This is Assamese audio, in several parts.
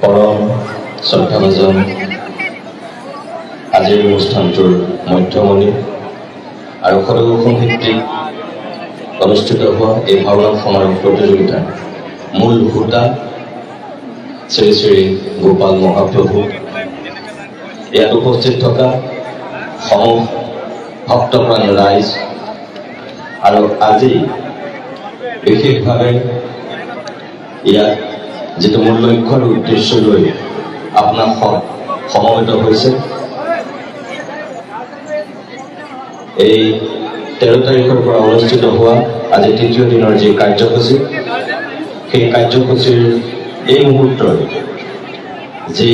পৰম শ্ৰদ্ধাভাজন আজিৰ অনুষ্ঠানটোৰ মধ্যমণি আৰু সদৌ ভিত্তিক অনুষ্ঠিত হোৱা এই ভাওনা সমাৰোহ প্ৰতিযোগিতাৰ মূল হোতা শ্ৰী শ্ৰী গোপাল মহাপ্ৰভু, ইয়াত উপস্থিত থকা সমূহ ভক্তপ্ৰাণ ৰাইজ আৰু আজি বিশেষভাৱে ইয়াত যেটো মূল লক্ষ্য আৰু উদ্দেশ্য লৈ আপোনাক সমবেত হৈছে। এই 13 তাৰিখৰ পৰা অনুষ্ঠিত হোৱা আজি তৃতীয় দিনৰ যি কাৰ্যসূচী, সেই কাৰ্যসূচীৰ এই মুহূৰ্তৰ যি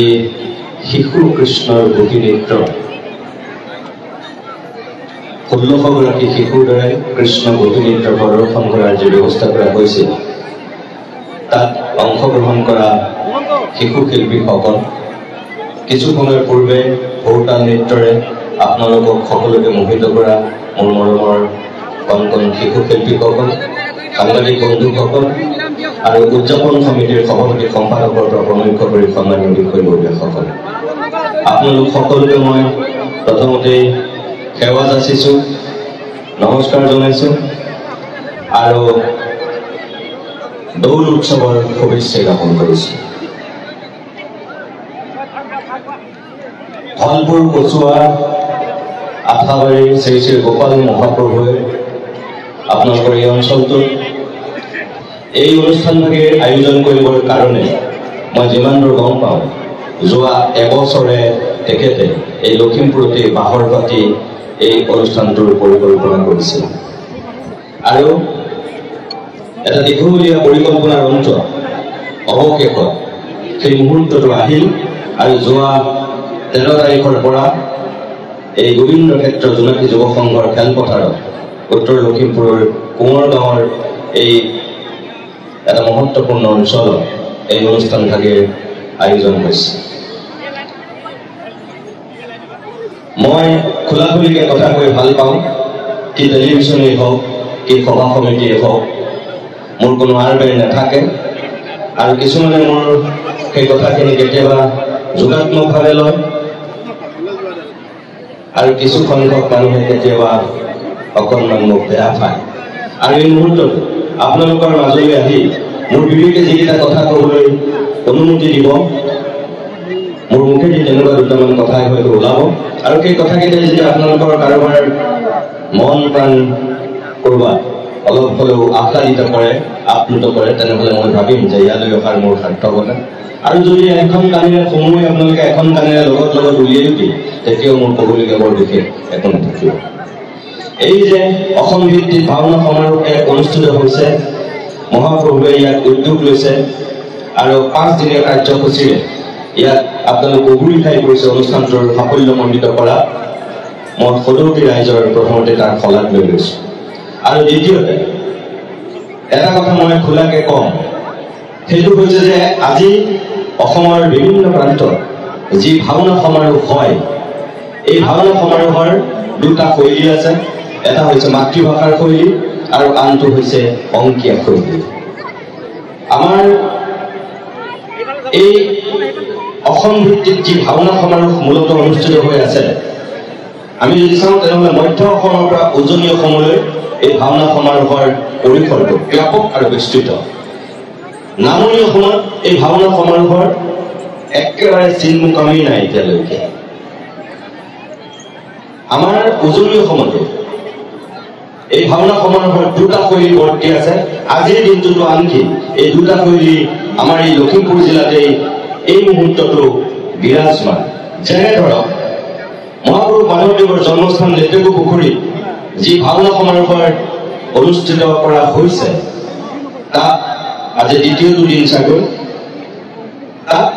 শিশু কৃষ্ণৰ গোপী নৃত্য, 1600 গৰাকী শিশুৰ দ্বাৰাই কৃষ্ণ গোপী নৃত্য প্ৰদৰ্শন কৰাৰ যি ব্যৱস্থা কৰা হৈছিল, তাত অংশগ্ৰহণ কৰা শিশু শিল্পীসকল কিছু সময়ৰ পূৰ্বে ভোৰতাল নৃত্যৰে আপোনালোকক সকলোকে মোহিত কৰা মোৰ মৰমৰ কণ কণ শিশু শিল্পীসকল, সাংবাদিক বন্ধুসকল আৰু উদযাপন সমিতিৰ সভাপতি সম্পাদকৰ পৰা প্ৰমুখ্য কৰি সন্মানীয় বিষয়ববীয়াসকল, আপোনালোক সকলোকে মই প্ৰথমতেই সেৱা যাচিছোঁ, নমস্কাৰ জনাইছোঁ আৰু দৌল উৎসৱৰ শুভেচ্ছা জ্ঞাপন কৰিছোঁ। ধলপুৰ কচুৱা আঠাবাৰীৰ শ্ৰী শ্ৰী গোপাল মহাপ্ৰভুৱে আপোনালোকৰ এই অঞ্চলটোত এই অনুষ্ঠানভাগিৰ আয়োজন কৰিবৰ কাৰণে মই যিমান দূৰ গম পাওঁ, যোৱা এবছৰে তেখেতে এই লখিমপুৰতে বাহৰ পাতি এই অনুষ্ঠানটোৰ পৰিকল্পনা কৰিছিল আৰু এটা দীঘলীয়া পৰিকল্পনাৰ অন্ত অৱশেষত সেই মুহূৰ্তটো আহিল আৰু যোৱা 13 তাৰিখৰ পৰা এই গোবিন্দ ক্ষেত্ৰ জোনাকী যুৱ সংঘৰ খেলপথাৰত উত্তৰ লখিমপুৰৰ কোঁৱৰ গাঁৱৰ এই এটা মহত্বপূৰ্ণ অঞ্চলত এই অনুষ্ঠানভাগিৰ আয়োজন হৈছে। মই খোলাখুলিকে কথা কৈ ভাল পাওঁ, কি টেলিভিশ্যনেই হওক কি সভা সমিতিয়ে হওক, মোৰ কোনো আৰবেৰ নাথাকে আৰু কিছুমানে মোৰ সেই কথাখিনি কেতিয়াবা যোগাত্মকভাৱে লয় আৰু কিছু সংখ্যক মানুহে কেতিয়াবা অকণমান মোক বেয়া পায়। আৰু এই মুহূৰ্তত আপোনালোকৰ মাজলৈ আহি মোৰ বিবেকে যিকেইটা কথা ক'বলৈ অনুমতি দিব, মোৰ মুখেদি তেনেকুৱা দুটামান কথাই হয়তো ওলাব আৰু সেই কথাকেইটাই যদি আপোনালোকৰ কাৰোবাৰ মন প্ৰাণ কৰবাত অলপ হ'লেও আহ্লাদিত কৰে, আপ্লুত কৰে, তেনেহ'লে মই ভাবিম যে ইয়ালৈ অহাৰ মোৰ সাৰ্থকতা। আৰু যদি এখন কাণেৰে সময় আপোনালোকে এখন কাণেৰে লগত লগত উলিয়াই দিয়ে, তেতিয়াও মোৰ ক'বলগীয়া বৰ বিশেষ একো নাথাকিব। এই যে অসম ভিত্তিক ভাওনা সমাৰোহ অনুষ্ঠিত হৈছে, মহাপ্ৰভুৱে ইয়াত উদ্যোগ লৈছে আৰু 5 দিনীয়া কাৰ্যসূচীৰে ইয়াত আপোনালোক উগুৰি ঠাই কৰিছে অনুষ্ঠানটোৰ সাফল্যমণ্ডিত কৰা। মই সদৌতি ৰাইজৰ প্ৰথমতে তাৰ শলাগ লৈ লৈছোঁ আৰু দ্বিতীয়তে এটা কথা মই খোলাকে কম, সেইটো হৈছে যে আজি অসমৰ বিভিন্ন প্ৰান্তত যি ভাওনা সমাৰোহ হয়, এই ভাওনা সমাৰোহৰ দুটা শৈলী আছে। এটা হৈছে মাতৃভাষাৰ শৈলী আৰু আনটো হৈছে অংকীয়া শৈলী। আমাৰ এই অসম ভিত্তিক যি ভাওনা সমাৰোহ মূলতঃ অনুষ্ঠিত হৈ আছে, আমি যদি চাওঁ তেনেহ'লে মধ্য অসমৰ পৰা উজনি অসমলৈ এই ভাওনা সমাৰোহৰ পৰিসৰটো ব্যাপক আৰু বিস্তৃত। নামনি অসমত এই ভাওনা সমাৰোহৰ একেবাৰে চিনমুকামেই নাই এতিয়ালৈকে। আমাৰ উজনি অসমতো এই ভাওনা সমাৰোহৰ দুটা শৈলী বৰ্তি আছে। আজিৰ দিনটোতো আনকি এই দুটা শৈলী আমাৰ এই লখিমপুৰ জিলাতেই এই মুহূৰ্তটো বিৰাজমান। যেনে ধৰক মহাপুৰুষ মাধৱদেৱৰ জন্মস্থান লেটেকু পুখুৰীত যি ভাওনা সমাৰোহৰ অনুষ্ঠিত কৰা হৈছে, তাত আজি দ্বিতীয়টো দিন চাগৈ, তাত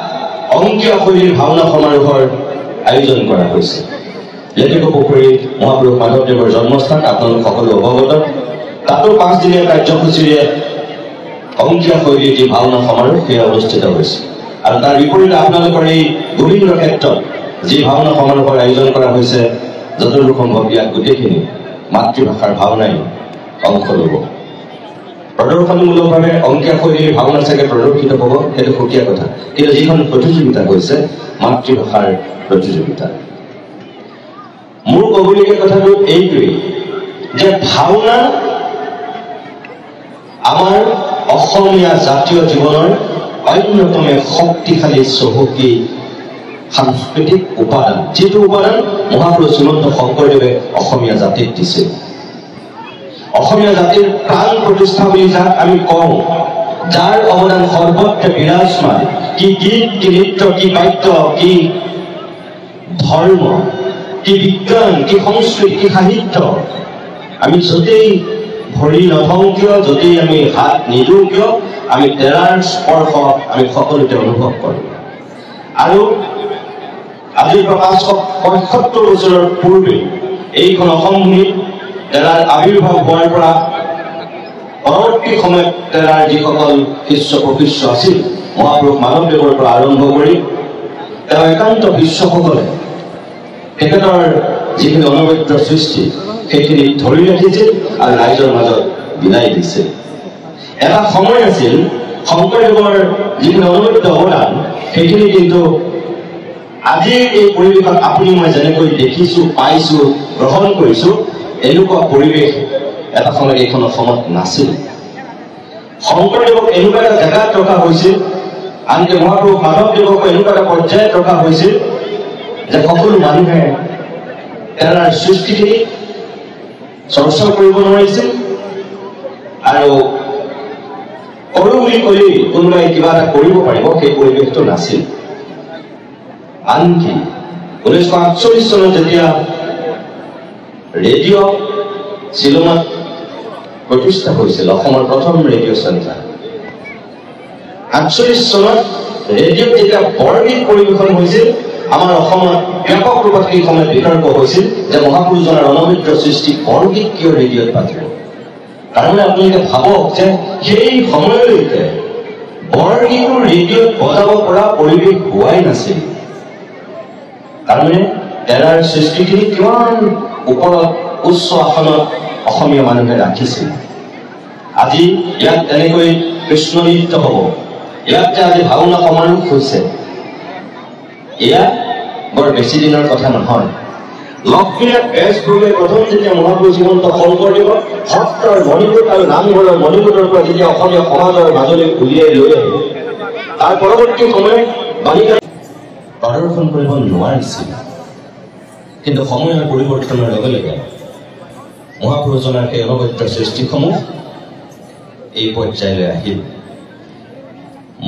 অংকীয়া শৈলীৰ ভাওনা সমাৰোহৰ আয়োজন কৰা হৈছে। লেটেকু পুখুৰীত মহাপুৰুষ মাধৱদেৱৰ জন্মস্থান আপোনালোক সকলো অৱগত। তাতো 5 দিনীয়া কাৰ্যসূচীৰে অংকীয়া শৈলীৰ যি ভাওনা সমাৰোহ সেয়া অনুষ্ঠিত হৈছে আৰু তাৰ বিপৰীতে আপোনালোকৰ এই গোবিন্দ ক্ষেত্ৰত যি ভাওনা সমাৰোহৰ আয়োজন কৰা হৈছে, যতদূৰ সম্ভৱ ইয়াত গোটেইখিনি মাতৃভাষাৰ ভাওনাই অংশ ল'ব। প্ৰদৰ্শনীমূলকভাৱে অংকীয়া শৈলীৰ ভাওনা চাগে প্ৰদৰ্শিত হ'ব, সেইটো সুকীয়া কথা। কিন্তু যিখন প্ৰতিযোগিতা হৈছে মাতৃভাষাৰ প্ৰতিযোগিতা। মোৰ ক'বলগীয়া কথাটো এইটোৱেই যে ভাওনা আমাৰ অসমীয়া জাতীয় জীৱনৰ অন্যতম শক্তিশালী চহকী সাংস্কৃতিক উপাদান, যিটো উপাদান মহাপুৰুষ শ্ৰীমন্ত শংকৰদেৱে অসমীয়া জাতিক দিছিল। অসমীয়া জাতিৰ প্ৰাণ প্ৰতিষ্ঠা বুলি যাক আমি কওঁ, যাৰ অৱদান সৰ্বত্ৰে বিৰাজমান, কি গীত, কি নৃত্য, কি বাদ্য, কি ধৰ্ম, কি বিজ্ঞান, কি সংস্কৃতি, কি সাহিত্য, আমি য'তেই ভৰি নথওঁ কিয়, য'তেই আমি হাত নিদিওঁ কিয়, আমি তেৰাৰ স্পৰ্শ আমি সকলোতে অনুভৱ কৰোঁ। আৰু আজিৰ পৰা 575 বছৰৰ পূৰ্বে এইখন অসম ভূমিত তেৰাৰ আবিৰ্ভাৱ হোৱাৰ পৰা পৰৱৰ্তী সময়ত তেৰাৰ যিসকল শিষ্য প্ৰশিষ্য আছিল, মহাপুৰুষ মাধৱদেৱৰ পৰা আৰম্ভ কৰি তেওঁ একান্ত শিষ্যসকলে তেখেতৰ যিখিনি অনবদ্য সৃষ্টি সেইখিনি ধৰি ৰাখিছিল আৰু ৰাইজৰ মাজত বিলাই দিছিল। এটা সময় আছিল শংকৰদেৱৰ যিখিনি অনবদ্য অৱদান সেইখিনি কিন্তু আজিৰ এই পৰিৱেশত আপুনি মই যেনেকৈ দেখিছোঁ, পাইছোঁ, গ্ৰহণ কৰিছোঁ, এনেকুৱা পৰিৱেশ এটা সময়ত এইখন অসমত নাছিল। শংকৰদেৱক এনেকুৱা এটা জেগাত ৰখা হৈছিল, আনকি মহাপুৰুষ মাধৱদেৱকো এনেকুৱা এটা পৰ্যায়ত ৰখা হৈছিল যে সকলো মানুহে তেৰাৰ সৃষ্টিখিনি চৰ্চা কৰিব নোৱাৰিছিল আৰু কৰো বুলি ক'লেই কোনোবাই কিবা এটা কৰিব পাৰিব, সেই পৰিৱেশটো নাছিল। আনকি 1948 চনত যেতিয়া ৰেডিঅ' শ্বিলঙত প্ৰতিষ্ঠা হৈছিল, অসমৰ প্ৰথম ৰেডিঅ' চেণ্টাৰ, 48 চনত ৰেডিঅ'ত যেতিয়া বৰগীত পৰিৱেশন হৈছিল, আমাৰ অসমত ব্যাপক ৰূপত সেই সময়ত বিতৰ্ক হৈছিল যে মহাপুৰুষজনাৰ অনবদ্য সৃষ্টি বৰগীত কিয় ৰেডিঅ'ত পাতিব। তাৰমানে আপোনালোকে ভাবক যে সেই সময়লৈকে বৰগীতো ৰেডিঅ'ত বজাব পৰা পৰিৱেশ হোৱাই নাছিল। তাৰমানে তেৰাৰ সৃষ্টিখিনি কিমান ওপৰত উচ্চ আসনত অসমীয়া মানুহে ৰাখিছিল। আজি ইয়াত এনেকৈ কৃষ্ণ নৃত্য হ'ব, ইয়াত যে আজি ভাওনা সমাৰোহ হৈছে, এয়া বৰ বেছি দিনৰ কথা নহয়। লক্ষ্মীনাথ বেজবৰুৱাই প্ৰথম যেতিয়া মহাপুৰুষ শ্ৰীমন্ত শংকৰদেৱৰ সত্ৰৰ মণিকূট আৰু নামঘৰৰ মণিকূটৰ পৰা যেতিয়া অসমীয়া সমাজৰ মাজলৈ উলিয়াই লৈ আহিব, তাৰ পৰৱৰ্তী সময়ত বালিকা প্ৰদৰ্শন কৰিব নোৱাৰিছিল। কিন্তু সময়ৰ পৰিৱৰ্তনৰ লগে লগে মহাপুৰুষজনাৰ সেই অনবদ্য সৃষ্টিসমূহ এই পৰ্যায়লৈ আহিল।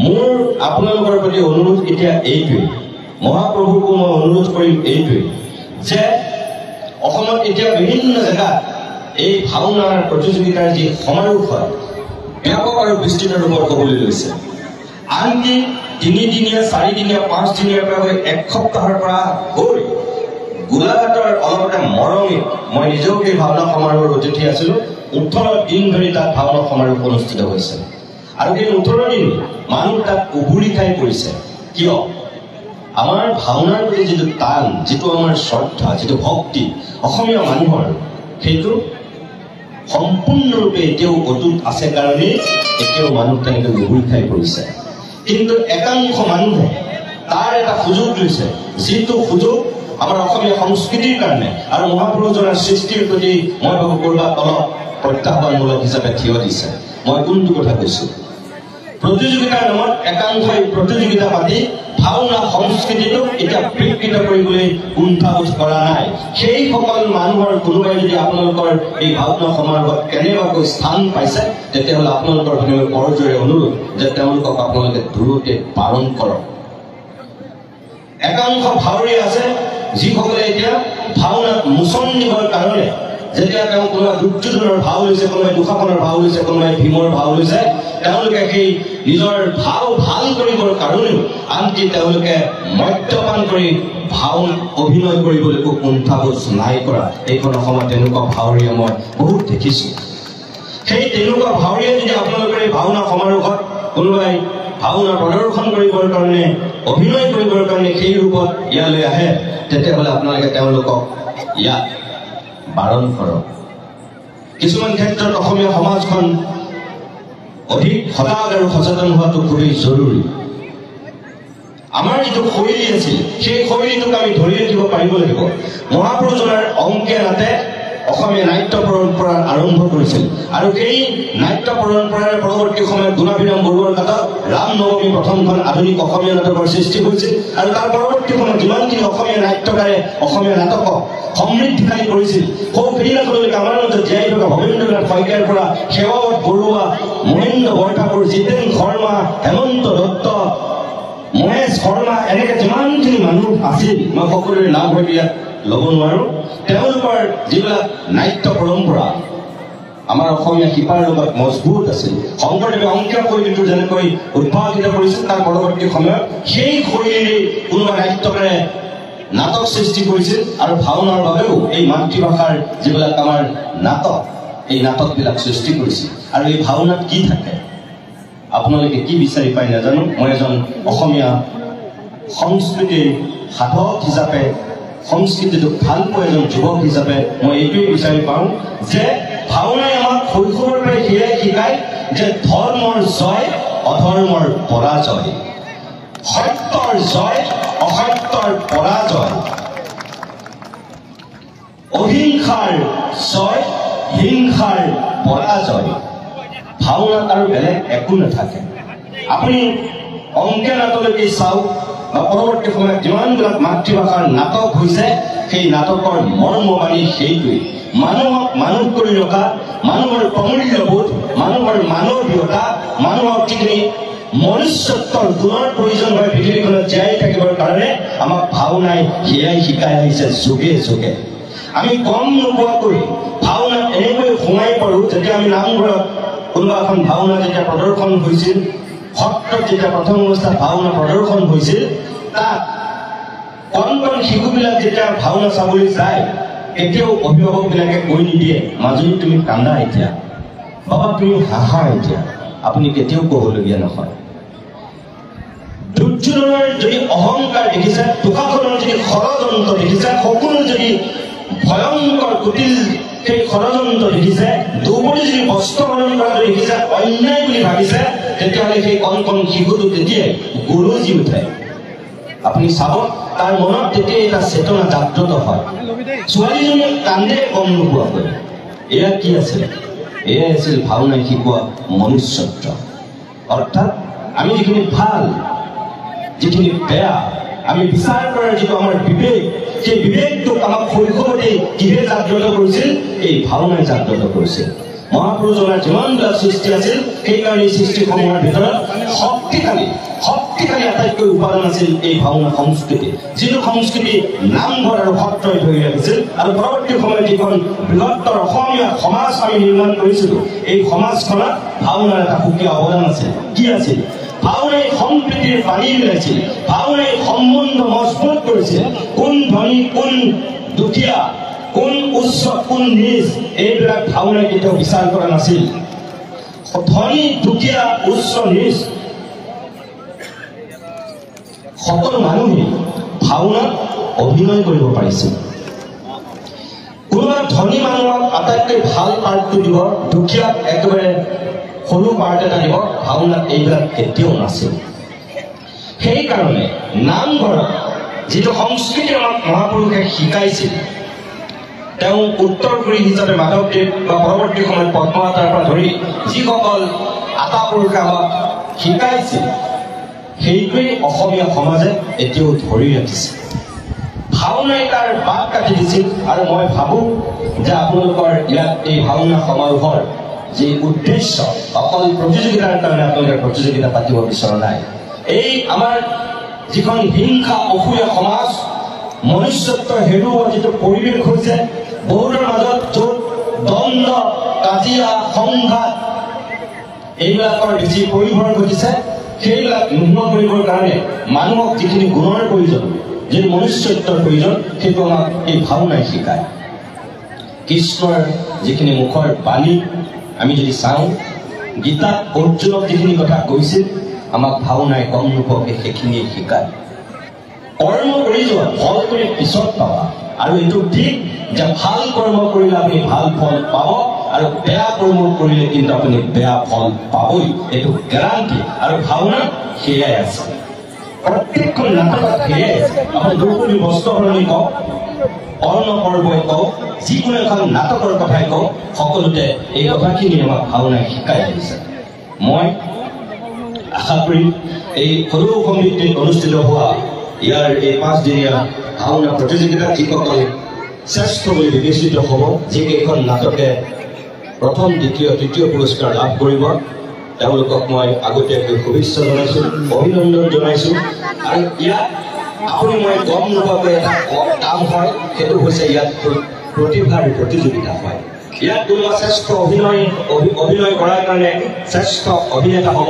মোৰ আপোনালোকৰ প্ৰতি অনুৰোধ এতিয়া এইটোৱেই, মহাপ্ৰভুকো মই অনুৰোধ কৰিম এইটোৱেই যে অসমত এতিয়া বিভিন্ন জেগাত এই ভাওনাৰ প্ৰতিযোগিতাৰ যি সমাৰোহ হয় ব্যাপক আৰু বিস্তৃত ৰূপত হ'বলৈ লৈছে। আনকি 3 দিনীয়া, 4 দিনীয়া, 5 দিনীয়াৰ পৰা হৈ 1 সপ্তাহৰ পৰা গৈ গোলাঘাটৰ অলপতে মৰঙীত মই নিজেও সেই ভাওনা সমাৰোহৰ অতিথি আছিলোঁ। 18 দিন ধৰি তাত ভাওনা সমাৰোহ অনুষ্ঠিত হৈছে আৰু সেই 18 দিন মানুহ তাত উবুৰি খাই পৰিছে। কিয়? আমাৰ ভাওনাৰ প্ৰতি যিটো টান, যিটো আমাৰ শ্ৰদ্ধা, যিটো ভক্তি অসমীয়া মানুহৰ, সেইটো সম্পূৰ্ণৰূপে এতিয়াও অটুট আছে কাৰণেই এতিয়াও মানুহ তেনেকৈ উবুৰি খাই পৰিছে। কিন্তু একাংশ মানুহে তাৰ এটা সুযোগ লৈছে, যিটো সুযোগ আমাৰ অসমীয়া সংস্কৃতিৰ কাৰণে আৰু মহাপুৰুষজনাৰ সৃষ্টিৰ প্ৰতি মই ভাবো কৰবাত অলপ প্ৰত্যাহ্বানমূলক হিচাপে থিয় দিছে। মই কোনটো কথা কৈছো? প্ৰতিযোগিতাৰ নামত একাংশই প্ৰতিযোগিতা পাতি ভাওনা সংস্কৃতিটোক এতিয়া বিকৃত কৰিবলৈ কুণ্ঠাবোধ কৰা নাই। সেইসকল মানুহৰ কোনোবাই যদি আপোনালোকৰ এই ভাওনা সমাৰোহত কেনেবাকৈ স্থান পাইছে, তেতিয়াহ'লে আপোনালোকৰ কৰজোৰে অনুৰোধ যে তেওঁলোকক আপোনালোকে দূৰতে পালন কৰক। একাংশ ভাৱৰীয়া আছে যিসকলে এতিয়া ভাওনাত মোচন দিবৰ কাৰণে, যেতিয়া তেওঁ কোনোবাই দুৰ্যোধনৰ ভাও লৈছে, কোনোবাই দুঃশাসনৰ ভাও লৈছে, কোনোবাই ভীমৰ ভাও লৈছে, তেওঁলোকে সেই নিজৰ ভাও ভাল কৰিবৰ কাৰণেও আনকি তেওঁলোকে মদ্যপান কৰি ভাও অভিনয় কৰিবলৈকো কুণ্ঠাবোধ নাই কৰা। এইখন অসমত তেনেকুৱা ভাৱৰীয়া মই বহুত দেখিছোঁ। সেই তেনেকুৱা ভাৱৰীয়া যদি আপোনালোকৰ এই ভাওনা সমাৰোহত কোনোবাই ভাওনা প্ৰদৰ্শন কৰিবৰ কাৰণে, অভিনয় কৰিবৰ কাৰণে সেই ৰূপত ইয়ালৈ আহে, তেতিয়াহ'লে আপোনালোকে তেওঁলোকক ইয়াত বাৰণ কৰক। কিছুমান ক্ষেত্ৰত অসমীয়া সমাজখন অধিক সজাগ আৰু সচেতন হোৱাটো খুবেই জৰুৰী আমাৰ যিটো শৈলী আছিল সেই শৈলীটোক আমি ধৰি ৰাখিব পাৰিব লাগিব মহাপুৰুষজনাৰ অংকে নাটে অসমীয়া নাট্য পৰম্পৰা আৰম্ভ কৰিছিল আৰু এই নাট্য পৰম্পৰাৰ পৰৱৰ্তী সময়ত গুণাভিৰাম বৰুৱাৰ কালত ৰাম নৱমী প্ৰথমখন আধুনিক অসমীয়া নাটকৰ সৃষ্টি হৈছিল আৰু তাৰ পৰৱৰ্তী সময়ত যিমানখিনি অসমীয়া নাট্যকাৰে অসমীয়া নাটকক সমৃদ্ধিশালী কৰিছিল সেইদিনাখনলৈকে আমাৰ মাজত জীয়াই থকা ভৱেন্দ্ৰনাথ শইকীয়াৰ পৰা সেৱাৱত বৰুৱা মহেন্দ্ৰ বৰঠাকুৰ জিতেন শৰ্মা হেমন্ত দত্ত মহেশ শৰ্মা এনেকৈ যিমানখিনি মানুহ আছিল মই সকলোৰে নাম হয়তো ইয়াত ল'ব নোৱাৰো তেওঁলোকৰ যিবিলাক নাট্য পৰম্পৰা আমাৰ অসমীয়া শিপাৰ লগত মজবুত আছিল শংকৰদেৱে অংকীয়া শৈলীটো যেনেকৈ উদ্ভাৱিত কৰিছিল তাৰ পৰৱৰ্তী সময়ত সেই শৈলীৰে কোনোবা নাট্যকাৰে নাটক সৃষ্টি কৰিছিল আৰু ভাওনাৰ বাবেও এই মাতৃভাষাৰ যিবিলাক আমাৰ নাটক এই নাটকবিলাক সৃষ্টি কৰিছিল আৰু এই ভাওনাত কি থাকে আপোনালোকে কি বিচাৰি পাই নাজানো মই এজন অসমীয়া সংস্কৃতিৰ সাধক হিচাপে সংস্কৃতিটোক ভাল পোৱা এজন যুৱক হিচাপে মই এইটোৱে বিচাৰি পাওঁ যে ভাওনাই আমাক শৈশৱৰ পৰাই সেয়াই শিকায় যে ধৰ্মৰ জয় অধৰ্মৰ পৰাজয় সত্যৰ জয় অসত্যৰ পৰাজয় অহিংসাৰ জয় হিংসাৰ পৰাজয় ভাওনাত আৰু বেলেগ একো নাথাকে আপুনি অংকীয়া নাটলৈকে চাওক বা পৰৱৰ্তী সময়ত যিমানবিলাক মাতৃভাষাৰ নাটক হৈছে সেই নাটকৰ মৰ্মবাণী সেইটোৱে মানুহক মানুহ কৰি ৰখা মানুহৰ প্ৰমূল্যবোধ মানুহৰ মানৱীয়তা মানুহক যিখিনি মনুষ্যত্বৰ গুণৰ প্ৰয়োজন হয় পৃথিৱীখনত জীয়াই থাকিবৰ কাৰণে আমাক ভাওনাই সেয়াই শিকাই আহিছে যুগে যুগে আমি গম নোপোৱাকৈ ভাওনাত এনেকৈ সোমাই পৰোঁ যেতিয়া আমি নামঘৰত কোনোবা এখন ভাওনা যেতিয়া প্ৰদৰ্শন হৈছিল সত্ৰত যেতিয়া প্ৰথম অৱস্থাত ভাওনা প্ৰদৰ্শন হৈছিল তাত কণ কণ শিশুবিলাক যেতিয়া ভাওনা চাবলৈ যায় এতিয়াও অভিভাৱকবিলাকে কৈ নিদিয়ে মাজুলী তুমি কান্দা এতিয়া বাবা তুমি হাঁহা এতিয়া আপুনি কেতিয়াও ক'বলগীয়া নহয় দুৰ্যোধনৰ যদি অহংকাৰ দেখিছে টুকাখনৰ যদি ষড়যন্ত্ৰ দেখিছে সকলো যদি ভয়ংকৰ কুটিল সেই ষড়যন্ত্ৰ দেখিছে দুবৰি যদি বস্ত্ৰ হৰণ কৰা দেখিছে অন্যায় বুলি ভাবিছে তেতিয়াহ'লে সেই কণ কণ শিশুটো তেতিয়াই গৰজি উঠে আপুনি চাব তাৰ মনত তেতিয়াই এটা চেতনা জাগ্ৰত হয় ছোৱালীজনী কান্দে গম নোপোৱাকৈ এয়া কি আছিল এয়াই আছিল ভাওনাই শিকোৱা মনুষ্যত্ব অৰ্থাৎ আমি যিখিনি ভাল যিখিনি বেয়া আমি বিচাৰ কৰাৰ যিটো আমাৰ বিবেক সেই বিবেকটোক আমাক শৈশৱতেই কিহে জাগ্ৰত কৰিছিল এই ভাওনাই জাগ্ৰত কৰিছিল মহাপুৰুষজনাৰ যিমানবিলাক সৃষ্টি আছিল সেইকাৰণে এই সৃষ্টিসমূহৰ ভিতৰত শক্তিশালী আটাইতকৈ উপাদান আছিল এই ভাওনা সংস্কৃতি যিটো সংস্কৃতি নামঘৰ আৰু সত্ৰই ধৰি ৰাখিছিল আৰু পৰৱৰ্তী সময়ত যিখন বৃহত্তৰ অসমীয়া সমাজ আমি নিৰ্মাণ কৰিছিলোঁ এই সমাজখনত ভাওনাৰ এটা সুকীয়া অৱদান আছিল কি আছিল ভাওনাই সম্প্ৰীতিৰ পানী মিলাইছিল ভাওনাই সম্বন্ধ মজবুত কৰিছিল কোন ধনী কোন দুখীয়া কোন উচ্চ কোন নিজ এইবিলাক ভাওনাই কেতিয়াও বিচাৰ কৰা নাছিল ধনী দুখীয়া উচ্চ নিজ সকলো মানুহে ভাওনাত অভিনয় কৰিব পাৰিছিল কোনোবা ধনী মানুহক আটাইতকৈ ভাল পাৰ্টটো দিব দুখীয়াক একেবাৰে সৰু পাৰ্ট এটা দিব ভাওনাত এইবিলাক কেতিয়াও নাছিল সেইকাৰণে নামঘৰত যিটো সংস্কৃতি আমাক মহাপুৰুষে শিকাইছিল তেওঁ উত্তৰপুৰী হিচাপে মাধৱদেৱ বা পৰৱৰ্তী সময়ত পদ্মনাথৰ পৰা ধৰি যিসকল আটাপুৰুষে আমাক শিকাইছিল সেইটোৱেই অসমীয়া সমাজে এতিয়াও ধৰি ৰাখিছে ভাওনাই তাৰ বাট কাটি দিছিল আৰু মই ভাবোঁ যে আপোনালোকৰ ইয়াত এই ভাওনা সমাৰোহৰ যি উদ্দেশ্য অকল প্ৰতিযোগিতাৰ কাৰণে আপোনালোকে প্ৰতিযোগিতা পাতিব বিচৰা নাই এই আমাৰ যিখন হিংসা অসূয়া সমাজ মনুষ্যত্ব হেৰুওৱা যিটো পৰিৱেশ হৈছে বহুতৰ মাজত য'ত দ্বন্দ্ব কাজিয়া সংঘাত এইবিলাকৰ বেছি পৰিভৰ ঘটিছে সেইবিলাক নোহোৱা কৰিবৰ কাৰণে মানুহক যিখিনি গুণৰ প্ৰয়োজন যিটো মনুষ্যত্বৰ প্ৰয়োজন সেইটো আমাক এই ভাওনাই শিকায় কৃষ্ণৰ যিখিনি মুখৰ বাণী আমি যদি চাওঁ গীতাত অৰ্জুনক যিখিনি কথা কৈছিল আমাক ভাওনাই কম নোপোৱাকৈ সেইখিনিয়ে শিকায় কৰ্ম কৰি যোৱা ফল কৰি পিছত পাবা আৰু এইটো ঠিক যে ভাল কৰ্ম কৰিলে আপুনি ভাল ফল পাব আৰু বেয়া কৰ্ম কৰিলে কিন্তু আপুনি বেয়া ফল পাবই, এইটো গেৰাণ্টি। আৰু ভাওনা সেয়াই আছে, প্ৰত্যেকখন নাটকত সেয়াই আছে। আপুনি দ্ৰৌপদী বস্ত্ৰহৰণী কওক, অৰ্ণপৰ্বই কওক, যিকোনো এখন নাটকৰ কথাই কওক, সকলোতে এই কথাখিনি আমাক ভাওনাই শিকাই আহিছে। মই আশা কৰি এই সৰু সমিতিত অনুষ্ঠিত হোৱা ইয়াৰ এই 5 দিনীয়া ভাওনা প্ৰতিযোগিতাত যিসকল শ্ৰেষ্ঠ বুলি বিবেচিত হ'ব, যিকেইখন নাটকে প্ৰথম, দ্বিতীয়, তৃতীয় পুৰস্কাৰ লাভ কৰিব, তেওঁলোকক মই আগতীয়াকৈ শুভেচ্ছা জনাইছোঁ, অভিনন্দন জনাইছোঁ। আৰু ইয়াত আপুনি মই গম নোপোৱাকৈ এটা কাম হয়, সেইটো হৈছে ইয়াত প্ৰতিভাৰ প্ৰতিযোগিতা হয়। ইয়াত কোনোবা শ্ৰেষ্ঠ অভিনয় কৰাৰ কাৰণে শ্ৰেষ্ঠ অভিনেতা হ'ব,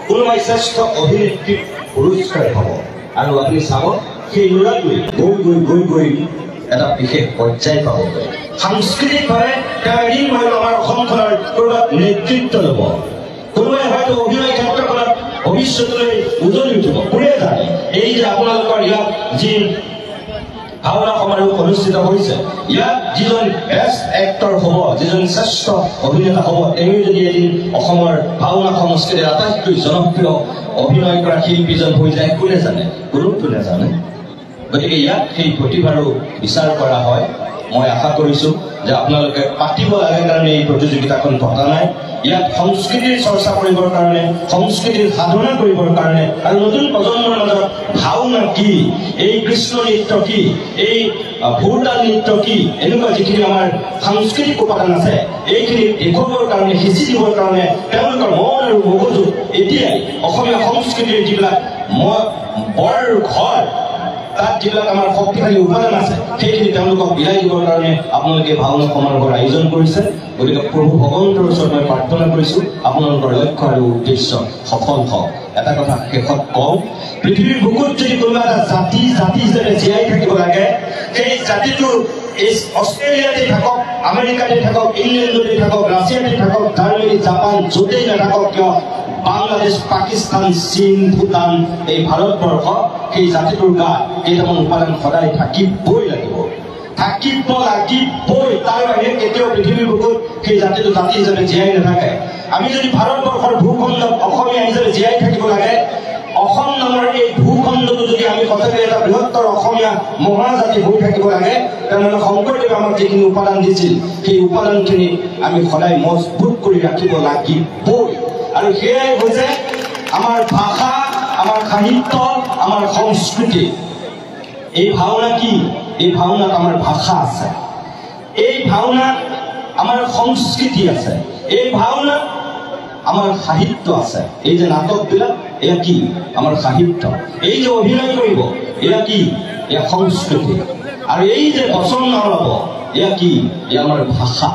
কোনোবাই শ্ৰেষ্ঠ অভিনেত্ৰীৰ পুৰস্কাৰ হ'ব। আৰু আপুনি চাব, সেই ল'ৰাটোৱে গৈ গৈ এটা বিশেষ পৰ্যায় পাবগৈ। সাংস্কৃতিকভাৱে তেওঁ এদিন হয়তো আমাৰ অসমখনৰ ক'ৰবাত নেতৃত্ব ল'ব, কোনোবাই হয়তো অভিনয় ক্ষেত্ৰখনত ভৱিষ্যতলৈ উজলি উঠিব, কোনে জানে। এই যে আপোনালোকৰ ইয়াত যি ভাওনা সমাৰোহ অনুষ্ঠিত হৈছে, ইয়াত যিজন বেষ্ট এক্টৰ হ'ব, যিজন শ্ৰেষ্ঠ অভিনেতা হ'ব, তেওঁ যদি এদিন অসমৰ ভাওনা সংস্কৃতিৰ আটাইতকৈ জনপ্ৰিয় অভিনয় কৰা শিল্পীজন হৈ যায়, কোনে জানে, কোনোতো নাজানে। গতিকে ইয়াত সেই প্ৰতিভাৰো বিচাৰ কৰা হয়। মই আশা কৰিছোঁ যে আপোনালোকে পাতিব লাগে কাৰণে এই প্ৰতিযোগিতাখন পতা নাই। ইয়াত সংস্কৃতিৰ চৰ্চা কৰিবৰ কাৰণে, সংস্কৃতিৰ সাধনা কৰিবৰ কাৰণে, আৰু নতুন প্ৰজন্মৰ মাজত ভাওনা কি, এই কৃষ্ণ নৃত্য কি, এই ভোৰতাল নৃত্য কি, এনেকুৱা যিখিনি আমাৰ সাংস্কৃতিক উপাদান আছে, এইখিনি দেখুৱাবৰ কাৰণে, সিঁচি দিবৰ কাৰণে তেওঁলোকৰ মন আৰু মগজু এতিয়াই অসমীয়া সংস্কৃতিৰ যিবিলাক বৰ ঘৰ, তাত যিবিলাক আমাৰ শক্তিশালী উপাদান আছে, সেইখিনি তেওঁলোকক বিলাই দিবৰ কাৰণে আপোনালোকে ভাওনা সমাৰোহৰ আয়োজন কৰিছে। গতিকে প্ৰভু ভগৱন্তৰ ওচৰত মই প্ৰাৰ্থনা কৰিছোঁ, আপোনালোকৰ লক্ষ্য আৰু উদ্দেশ্য সফল হওক। এটা কথা শেষত কওঁ, পৃথিৱীৰ বুকুত যদি কোনোবা এটা জাতি হিচাপে জীয়াই থাকিব লাগে, সেই জাতিটো অষ্ট্ৰেলিয়াতে থাকক, আমেৰিকাতে থাকক, ইংলেণ্ডতে থাকক, ৰাছিয়াতে থাকক, জাৰ্মানী, জাপান, য'তেই নাথাকক কিয়, বাংলাদেশ, পাকিস্তান, চীন, ভূটান, এই ভাৰতবৰ্ষ, সেই জাতিটোৰ গাত কেইটামান উপাদান সদায় থাকিবই লাগিব, থাকিবই। তাৰ বাহিৰে কেতিয়াও পৃথিৱীৰ বুকুত সেই জাতিটো জাতি হিচাপে জীয়াই নাথাকে। আমি যদি ভাৰতবৰ্ষৰ ভূখণ্ডত অসমীয়া হিচাপে জীয়াই থাকিব লাগে, অসম নামৰ এই ভূখণ্ডটো যদি আমি সঁচাকৈ এটা বৃহত্তৰ অসমীয়া মহাজাতি হৈ থাকিব লাগে, তেনেহ'লে শংকৰদেৱে আমাক যিখিনি উপাদান দিছিল, সেই উপাদানখিনি আমি সদায় মজবুত কৰি ৰাখিব লাগিবই। আৰু সেয়াই হৈছে আমাৰ ভাষা, আমাৰ সাহিত্য, আমাৰ সংস্কৃতি। এই ভাওনা কি? এই ভাওনাত আমাৰ ভাষা আছে, এই ভাওনাত আমাৰ সংস্কৃতি আছে, এই ভাওনাত আমাৰ সাহিত্য আছে। এই যে নাটকবিলাক, এয়া কি? আমাৰ সাহিত্য। এই যে অভিনয় কৰিব, এয়া কি? এয়া সংস্কৃতি। আৰু এই যে বচন নাওলাব, এয়া কি? এয়া আমাৰ ভাষা।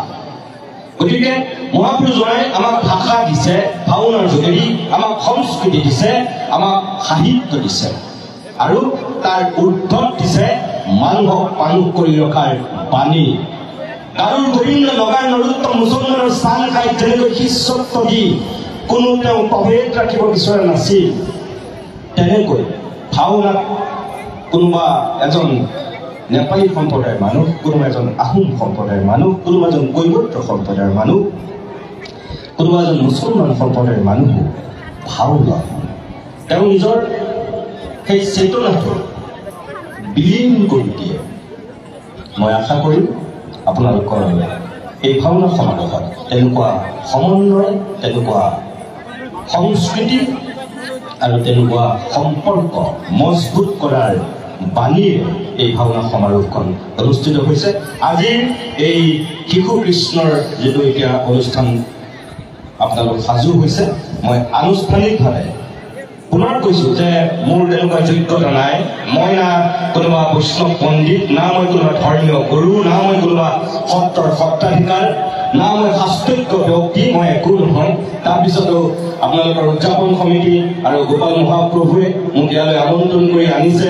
গতিকে মহাপুৰুষজনাই আমাক ভাষা দিছে, ভাওনাৰ যোগেদি আমাক সংস্কৃতি দিছে, আমাক সাহিত্য দিছে, আৰু তাৰ উদ্ভৱ দিছে মানুহক মানুহ কৰি ৰখাৰ বাণী। গাৰুৰ গোবিন্দ নগাৰ নৰোত্তম মুছলমানৰ স্থান খাই যেনেকৈ শিষ্যত্ব দি কোনো তেওঁ প্ৰভেদ ৰাখিব বিচৰা নাছিল, তেনেকৈ ভাওনাত কোনোবা এজন নেপালী সম্প্ৰদায়ৰ মানুহ, কোনোবা এজন আহোম সম্প্ৰদায়ৰ মানুহ, কোনোবা এজন কৈবৰ্ত সম্প্ৰদায়ৰ মানুহ, কোনোবা এজন মুছলমান সম্প্ৰদায়ৰ মানুহো ভাও লয়। তেওঁ নিজৰ সেই চেতনাটো বিলীন কৰি দিয়ে। মই আশা কৰিম আপোনালোকৰ এই ভাওনা সমাৰোহত তেনেকুৱা সমন্বয়, তেনেকুৱা সংস্কৃতি আৰু তেনেকুৱা সম্পৰ্ক মজবুত কৰাৰ বাণীৰে এই ভাওনা সমাৰোহখন অনুষ্ঠিত হৈছে। আজিৰ এই শিশু কৃষ্ণৰ যিটো এতিয়া অনুষ্ঠান আপোনালোক সাজু হৈছে, মই আনুষ্ঠানিকভাৱে পুনৰ কৈছোঁ যে মোৰ তেনেকুৱা যোগ্যতা নাই। মই না কোনোবা বৈষ্ণৱ পণ্ডিত, না মই কোনোবা ধৰ্মীয় গুৰু, না মই কোনোবা সত্ৰৰ সত্ৰাধিকাৰ, না মই শাস্ত্ৰজ্ঞ ব্যক্তি, মই একো নহয়। তাৰপিছতো আপোনালোকৰ উদযাপন সমিতি আৰু গোপাল মহাপ্ৰভুৱে মোক ইয়ালৈ আমন্ত্ৰণ কৰি আনিছে।